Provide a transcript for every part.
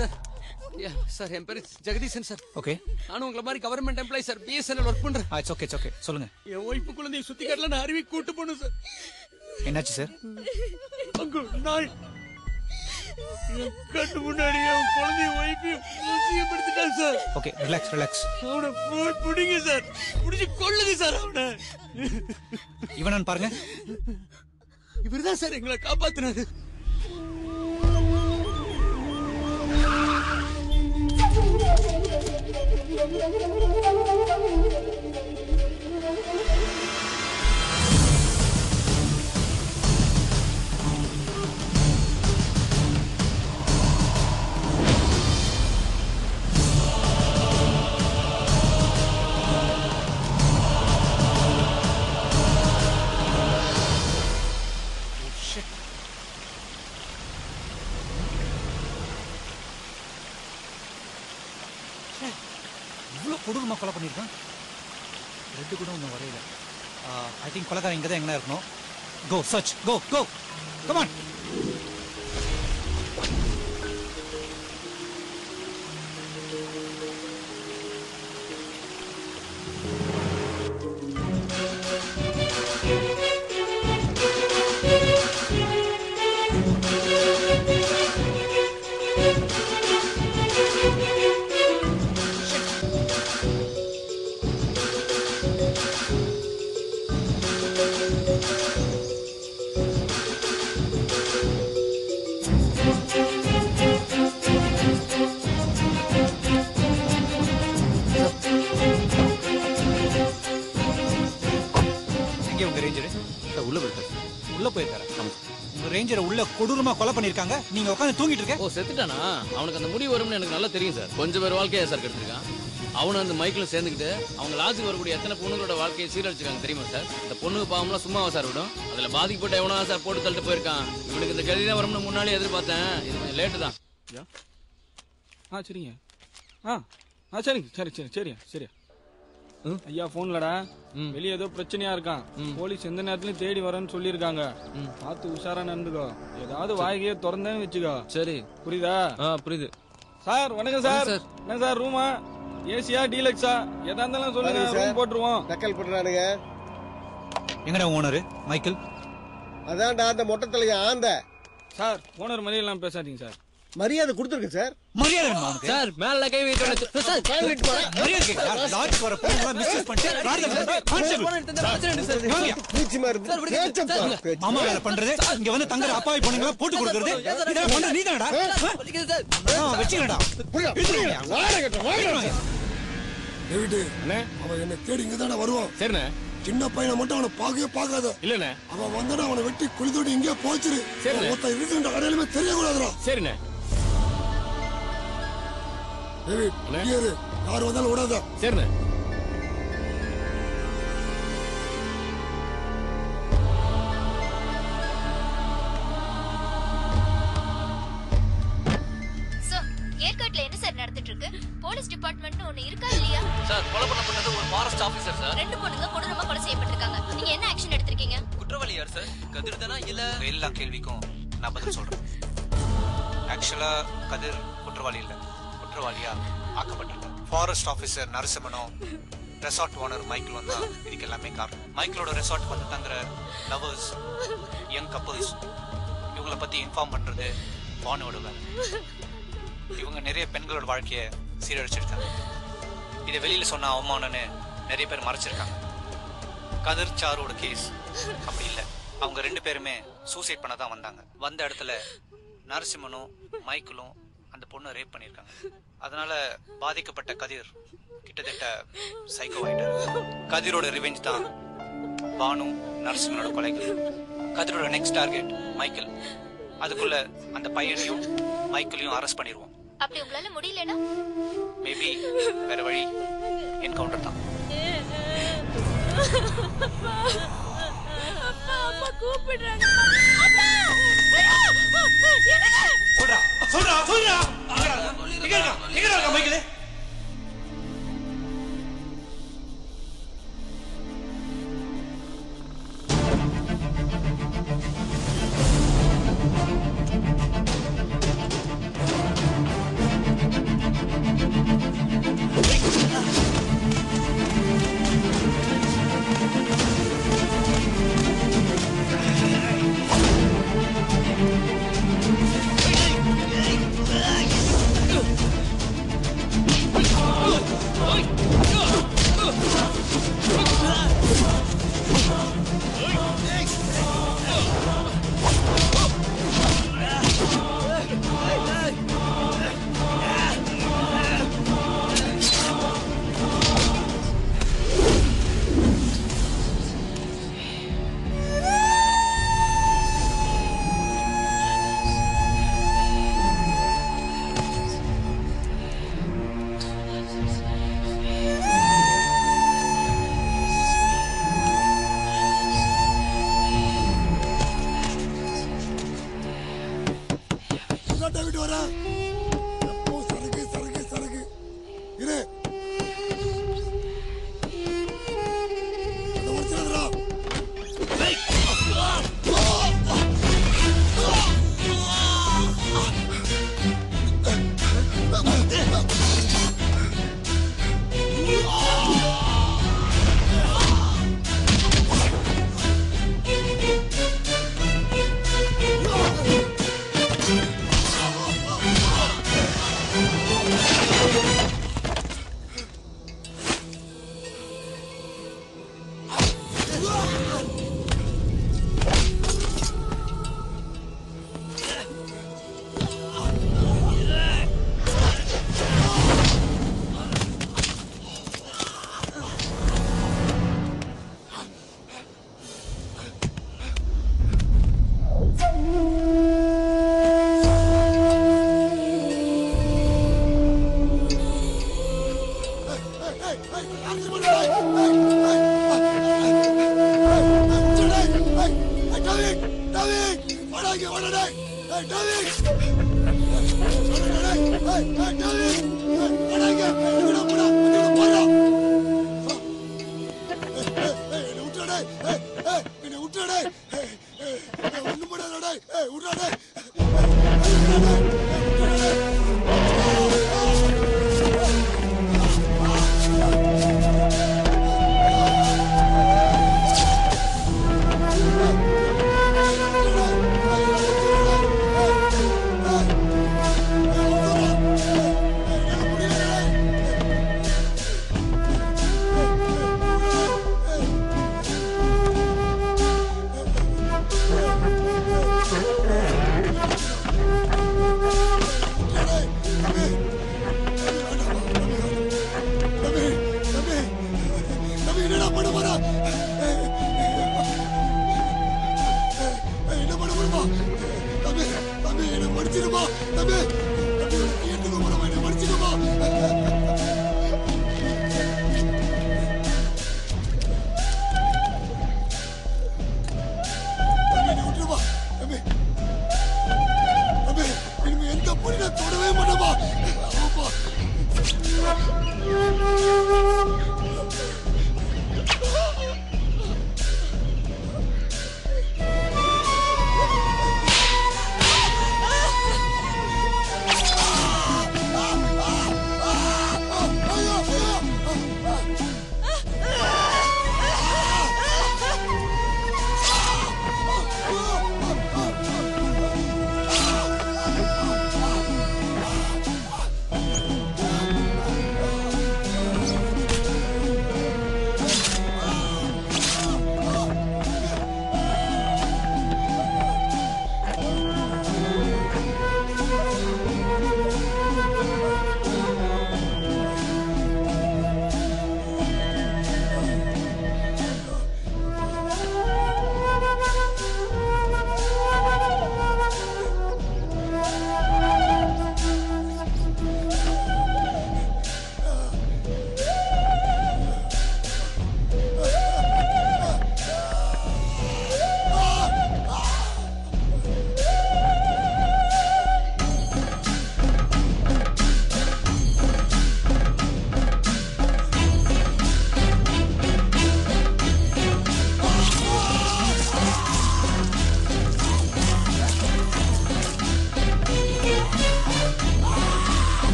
Sir sir என் பேரு Jagadeesan sir. Okay. நானும் உங்களை மாதிரி government employee sir. BSNL work பண்றேன். இட்ஸ் ஓகே ஓகே சொல்லுங்க. என் ஒய்ஃபு குழந்தைய சுத்தி காட்டல நான் அருவி கூட்டு போனேன் சார். என்னாச்சு சார்? அங்க நாய் என் கண்ணு முன்னாடி என் குழந்தைய ஒய்ஃபையும் முசியப்படுத்திட்டான் சார். Okay relax relax. அவனை பிடிங்க சார், பிடிச்சி கொள்ளுங்க சார் அவனை. இவனான்னு பாருங்க. இவர்தான் சார் எங்களை காப்பாத்தினாரு. கொடூரமா கொலை பண்ணிருக்கான். ரெண்டு கூட ஒன்றும் வரையில. ஐ திங்க் கொலைக்காரன் இங்கே தான் எங்கே இருக்கணும். Go search go go come on. உள்ள கொடூரமா கொலை பண்ணிருக்காங்க. நீங்க உட்கார்ந்து தூங்கிட்டு இருக்க. ஓ செத்துட்டானா? அவனுக்கு அந்த முடிவு வரும்னு எனக்கு நல்லா தெரியும் சார். கொஞ்சம் பேர் வாழ்க்கையை சார் கெடுத்திருக்கான். அவனும் அந்த மைக்கில் சேர்ந்துக்கிட்டு அவங்க லாட்ஜுக்கு வரக்கூடிய எத்தனை பொண்ணுங்களோட வாழ்க்கையை சீரழிச்சிருக்காங்க தெரியுமா சார்? இந்த பொண்ணுக்கு பாவம்லாம் சும்மாவா சார் விடும்? அதுல பாதிக்கப்பட்ட எவனா சார் போட்டு தள்ளிட்டு போயிருக்கான். இவனுக்கு இந்த கல்யாணம் வரும்னு முன்னாலே எதிர்பார்த்தேன். இது கொஞ்சம் லேட்டு தான். சரிங்க. சரிங்க சரி சரி சரியா சரியா. ஐயா போன்லடா வெளியே ஏதோ பிரச்சனையா இருக்கான். போலீஸ் எந்த நேரத்துலயும் தேடி வரேன்னு சொல்லிருக்காங்க. பார்த்து உஷாரா நடந்துக்கோ. ஏதாவது வாய்கையே திறந்தேன்னு வச்சுக்கோ. சரி புரியுதா? புரியுது சார். வணக்கம் சார். என்ன சார் ரூமா? ஏசியா டீலக்ஸா? எதா இருந்தாலும் சொல்லுங்க, ரூம் போட்டுருவோம். நக்கல் பண்றானுங்க. எங்கடா ஓனர் மைக்கேல்? அதான்டா அந்த மொட்டை தலைய ஆந்த. சார் ஓனர் மாதிரி எல்லாம் பேசாதீங்க சார். மரியாதை கொடுத்துருக்கு சார். மரியாதை வேணுமா சார்? மேல கை வைக்க சார். கை வைக்க போறேன். மரியாதை கேக்குறா. லாட்ஜ் வர போறவங்க மிஸ்டேக் பண்ணிட்டு மாமா வேலை பண்றது, இங்க வந்து தங்கற அப்பாவி பொண்ணுங்கள போட்டு கொடுக்கறது, இதெல்லாம் பண்ற நீதானடா? வெச்சிங்கடா. அவன் என்ன தேடி இங்கதானே வருவான். சரிண்ணே. சின்ன பையனை மட்டும் அவனை பார்க்கவே பார்க்காத. இல்லண்ணே. அவன் வந்தானே அவனை வெட்டி குளித்தோடி இங்கே போச்சிரு. ஒருத்தன் இருக்குன்ற அடையாளமே தெரியக்கூடாதுடா. சரிண்ணே. யாரு வந்தாலும் விடாத. சரிண்ணே. ஏர்காட்ல என்ன சார் நடந்துட்டு இருக்கு? போலீஸ் டிபார்ட்மெண்ட் ஒன்னு இருக்கா இல்லையா? சார் கொலை பண்ணது ஒரு ஃபாரஸ்ட் ஆபீசர் சார். ரெண்டு பொண்ணுங்க கொடூரமா கொலை செய்யப்பட்டிருக்காங்க. நீங்க என்ன ஆக்ஷன் எடுத்திருக்கீங்க? குற்றவாளி யார் சார்? கதிர் தானா இல்ல? எல்லா கேள்விக்கும் நான் பதில் சொல்றேன். ஆக்சுவலா கதிர் குற்றவாளி இல்ல, குற்றவாளியா ஆக்கப்பட்டிருக்கான். ஃபாரஸ்ட் ஆபீசர் நரசிம்மனும் ரெசார்ட் ஓனர் மைக்கேல் தான் இதுக்கு எல்லாமே காரணம். மைக்கேலோட ரெசார்ட் வந்து தங்குற லவர்ஸ், யங் கப்புள்ஸ் இவங்களை பத்தி இன்ஃபார்ம் பண்றது பானோட வேலை. இவங்க நிறைய பெண்களோட வாழ்க்கையை சீரழிச்சிருக்காங்க. இதை வெளியில சொன்ன அவமானம்னு நிறைய பேர் மறைச்சிருக்காங்க. கதிர் சாரோட கேஸ் அப்படி இல்லை. அவங்க ரெண்டு பேருமே சூசைட் பண்ண தான் வந்தாங்க. வந்த இடத்துல நரசிம்மனும் மைக்கேலும் அந்த பொண்ணை ரேப் பண்ணியிருக்காங்க. அதனால பாதிக்கப்பட்ட கதிர் கிட்டத்தட்ட சைக்கோ ஆயிட்டார். கதிரோட ரிவெஞ்ச் தான் பானு நரசிம்மனோட கொலைகள். கதிரோட நெக்ஸ்ட் டார்கெட் மைக்கேல். அதுக்குள்ள அந்த பையனையும் மைக்கேலையும் அரெஸ்ட் பண்ணிடுவோம். அப்படி உங்களால முடியலனா மேபி வேற வழி என்கவுண்டர் தான். அப்பா கூப்பிடுறாங்க. அப்பா சொல்றா சொல்றா சொல்றா. எங்க இருக்க மைக்கேல்? டேவிட் வரேன். எப்போ சரக்கு சரக்கு சரக்கு இரு. அந்த ஒருத்தரா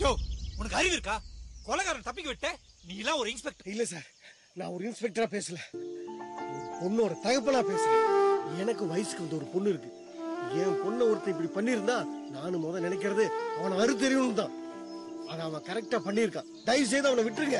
யோ உனக்கு அறிவு இருக்கா? கொலைகாரன் தப்பிக்க விட்ட நீ எல்லாம் ஒரு இன்ஸ்பெக்டர் இல்ல சார், நான் ஒரு இன்ஸ்பெக்டரா பேசல, பொண்ணோட தகப்பனா பேசுறேன். எனக்கு வயசுக்கு வந்து ஒரு பொண்ணு இருக்கு. என் பொண்ணை ஒருத்தன் இப்படி பண்ணிருந்தா நானும் முதல்ல நினைக்கிறது அவனை அறுத்தெறியணும் தான். ஆனா அவன் கரெக்டா பண்ணிருக்கான். தயவு செய்து அவனை விட்டுருங்க.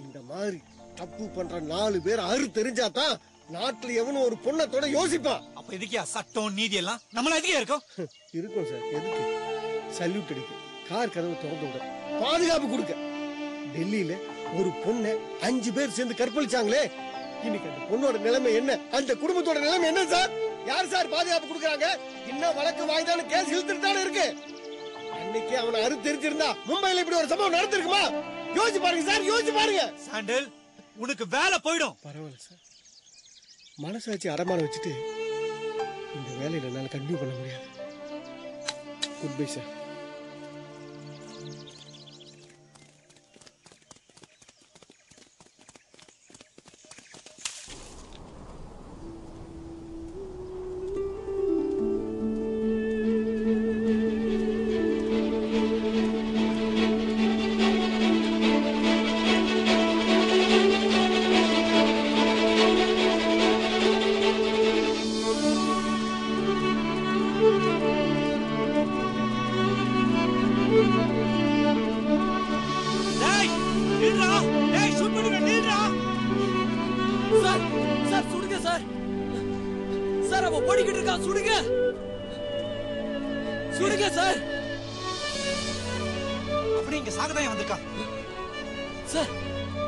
இந்த மாதிரி தப்பு பண்ற 4 பேர் அறுத்தெறிஞ்சாதான் நாட்டுல எவனும் ஒரு பொண்ணத்தோட யோசிப்பான். அப்ப எதுக்கியா சட்டம் நீதி எல்லாம் நம்மள எதுக்கியா இருக்கும்? இருக்கும் சார். எதுக்கு? சல்யூட் அடிக்க, கார் கதவை திறந்து விட, பாதுகாப்பு கொடுக்க. டெல்லியில ஒரு பொண்ணை 5 பேர் சேர்ந்து கற்பழிச்சாங்களே, இன்னைக்கு அந்த பொண்ணோட நிலைமை என்ன, அந்த குடும்பத்தோட நிலைமை என்ன சார்? யார் சார் பாதுகாப்பு கொடுக்கறாங்க? இன்னும் வழக்கு வாய்தான கேஸ் இழுத்துட்டு தானே இருக்கு. அன்னைக்கு அவனை அறுத்தெறிஞ்சிருந்தா மும்பைல இப்படி ஒரு சம்பவம் நடந்திருக்குமா? யோசிச்சு பாருங்க சார், யோசிச்சு பாருங்க. சாண்டல் உனக்கு வேலை போயிடும். பரவாயில்ல சார், மனசாட்சி அடமான வச்சுட்டு இந்த வேலையில என்னால கண்டினியூ பண்ண முடியாது. Good bye sir.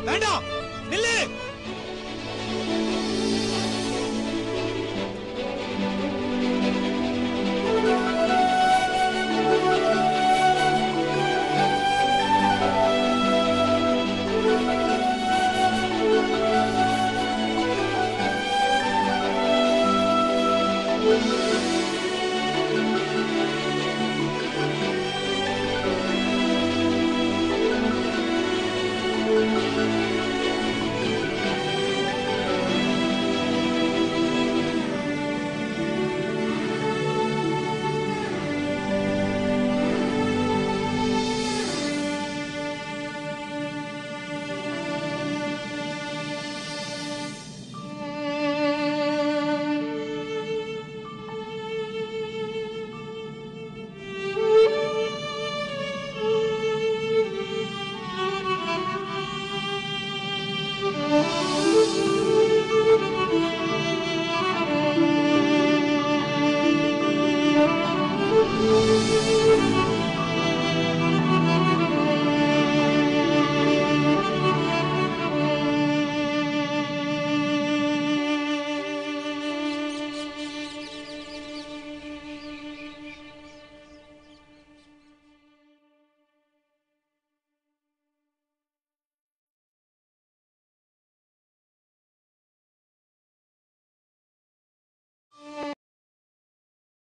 வேண்டாம் நில்லு.